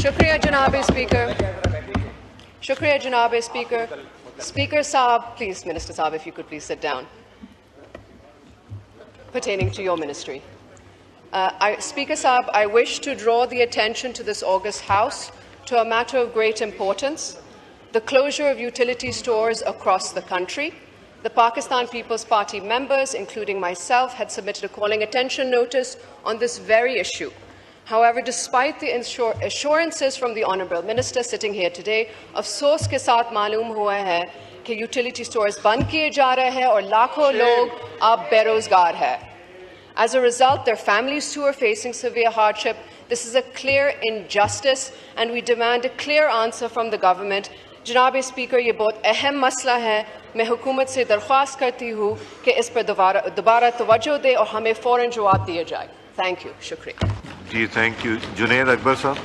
Shukriya Janab Speaker. Shukriya Janab Speaker. Speaker Saab, please, Minister Saab, if you could please sit down. Pertaining to your ministry. Speaker Saab, I wish to draw the attention to this August House to a matter of great importance, the closure of utility stores across the country. The Pakistan People's Party members, including myself, had submitted a calling attention notice on this very issue. However, despite the assurances from the Honourable Minister sitting here today, अफसोस के साथ मालूम हुआ है कि utility stores बंद किए जा रहे हैं और लाखों लोग अब बेरोजगार हैं. As a result, their families too are facing severe hardship. This is a clear injustice and we demand a clear answer from the government. जनाब स्पीकर, ये बहुत अहम मसला है. मैं हुकूमत से दरख्वास्त करती हूँ कि इस पर दोबारा तवज्जो दे और हमें फ़ौरन जवाब दिया जाए. Thank you. शुक्रिया. जी थैंक यू. जुनैद अकबर साहब.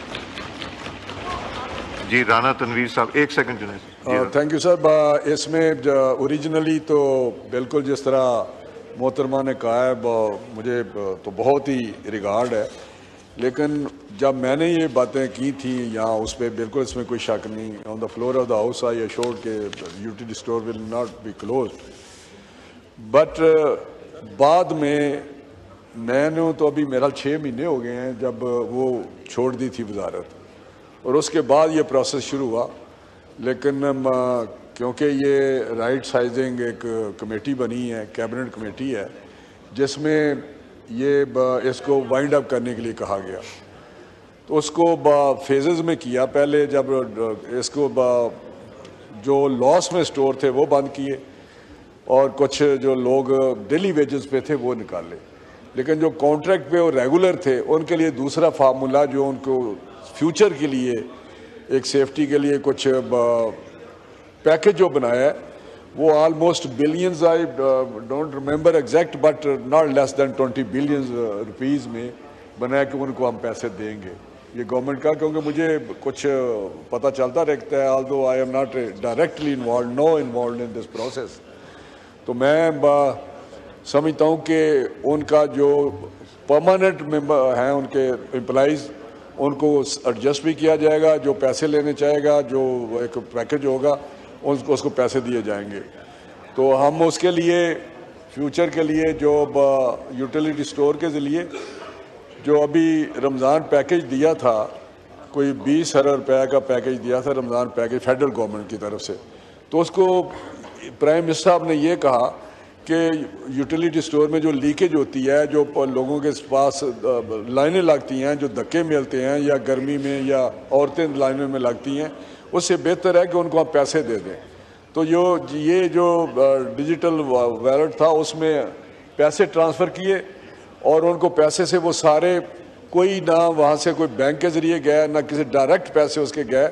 जी राना तनवीर साहब. एक second Junaid. Thank you sir. इसमें ओरिजिनली तो बिल्कुल जिस तरह मोहतरमा ने कहा है मुझे तो बहुत ही रिगार्ड है, लेकिन जब मैंने ये बातें की थी यहाँ उस पर बिल्कुल इसमें कोई शक नहीं. On the floor of the house I assured के utility store will not be closed. But बाद में मैंने तो अभी मेरा 6 महीने हो गए हैं जब वो छोड़ दी थी वजारत और उसके बाद ये प्रोसेस शुरू हुआ. लेकिन क्योंकि ये राइट साइजिंग एक कमेटी बनी है, कैबिनेट कमेटी है, जिसमें ये इसको वाइंड अप करने के लिए कहा गया, तो उसको फेजेस में किया. पहले जब इसको जो लॉस में स्टोर थे वो बंद किए और कुछ जो लोग डेली वेजेस पे थे वो निकाले, लेकिन जो कॉन्ट्रैक्ट पे और रेगुलर थे उनके लिए दूसरा फार्मूला जो उनको फ्यूचर के लिए एक सेफ्टी के लिए कुछ पैकेज जो बनाया है वो almost billions, I don't remember exact but not less than 20 billion rupees में बनाया कि उनको हम पैसे देंगे ये गवर्नमेंट का. क्योंकि मुझे कुछ पता चलता रहता है, although I am not directly involve in this process, तो मैं समझता हूँ कि उनका जो परमानेंट मेंबर हैं उनके एम्प्लॉइज़ उनको एडजस्ट भी किया जाएगा. जो पैसे लेने चाहेगा, जो एक पैकेज होगा उसको पैसे दिए जाएंगे. तो हम उसके लिए फ्यूचर के लिए जो यूटिलिटी स्टोर के ज़रिए जो अभी रमज़ान पैकेज दिया था, कोई 20 अरब रुपये का पैकेज दिया था रमज़ान पैकेज फेडरल गवर्नमेंट की तरफ से, तो उसको प्राइम मिनिस्टर साहब ने ये कहा कि यूटिलिटी स्टोर में जो लीकेज होती है, जो लोगों के पास लाइनें लगती हैं, जो धक्के मिलते हैं या गर्मी में या औरतें लाइनों में लगती हैं, उससे बेहतर है कि उनको आप पैसे दे दें. तो ये जो डिजिटल वॉलेट था उसमें पैसे ट्रांसफ़र किए और उनको पैसे से वो सारे, कोई ना वहाँ से कोई बैंक के ज़रिए गया ना किसी डायरेक्ट पैसे उसके गए,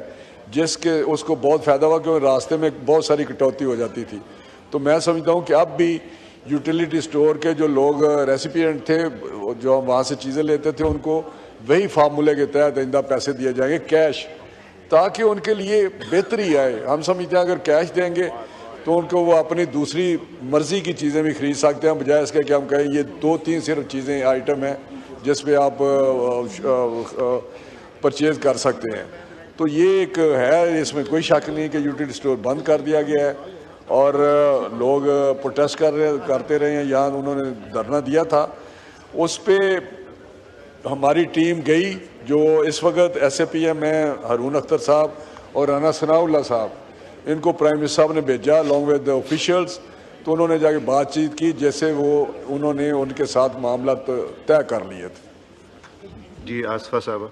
जिसके उसको बहुत फ़ायदा हुआ क्योंकि रास्ते में बहुत सारी कटौती हो जाती थी. तो मैं समझता हूँ कि अब भी यूटिलिटी स्टोर के जो लोग रेसिपिएंट थे जो वहाँ से चीज़ें लेते थे उनको वही फार्मूले के तहत आइंदा पैसे दिए जाएंगे कैश, ताकि उनके लिए बेहतरी आए. हम समझते हैं अगर कैश देंगे तो उनको वो अपनी दूसरी मर्ज़ी की चीज़ें भी ख़रीद सकते हैं, बजाय इसके कि हम कहें ये 2-3 सिर्फ चीज़ें आइटम हैं जिस पे आप परचेज़ कर सकते हैं. तो ये एक है, इसमें कोई शक नहीं कि यूटिलिटी स्टोर बंद कर दिया गया है और लोग प्रोटेस्ट करते रहे हैं. यहाँ उन्होंने धरना दिया था, उस पर हमारी टीम गई जो इस वक्त SAPM में हारून अख्तर साहब और राना सनाउल्लाह साहब, इनको प्राइम मिनिस्टर साहब ने भेजा अलॉन्ग विद द ऑफिशियल्स. तो उन्होंने जाके बातचीत की, जैसे उन्होंने उनके साथ मामला तय कर लिए थे. जी आसफा साहब.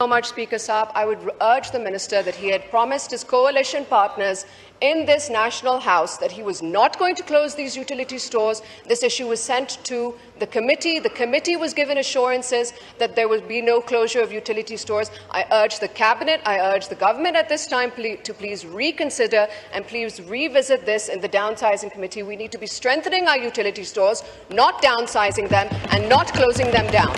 So much, Speaker Saab. I would urge the Minister that he had promised his coalition partners in this National House that he was not going to close these utility stores. This issue was sent to the committee. The committee was given assurances that there would be no closure of utility stores. I urge the Cabinet, I urge the government at this time to please reconsider and please revisit this in the Downsizing Committee. We need to be strengthening our utility stores, not downsizing them and not closing them down.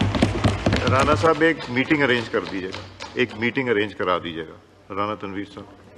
Rana साहब एक meeting arrange कर दीजिएगा, एक meeting arrange करा दीजिएगा. राणा तनवीर साहब.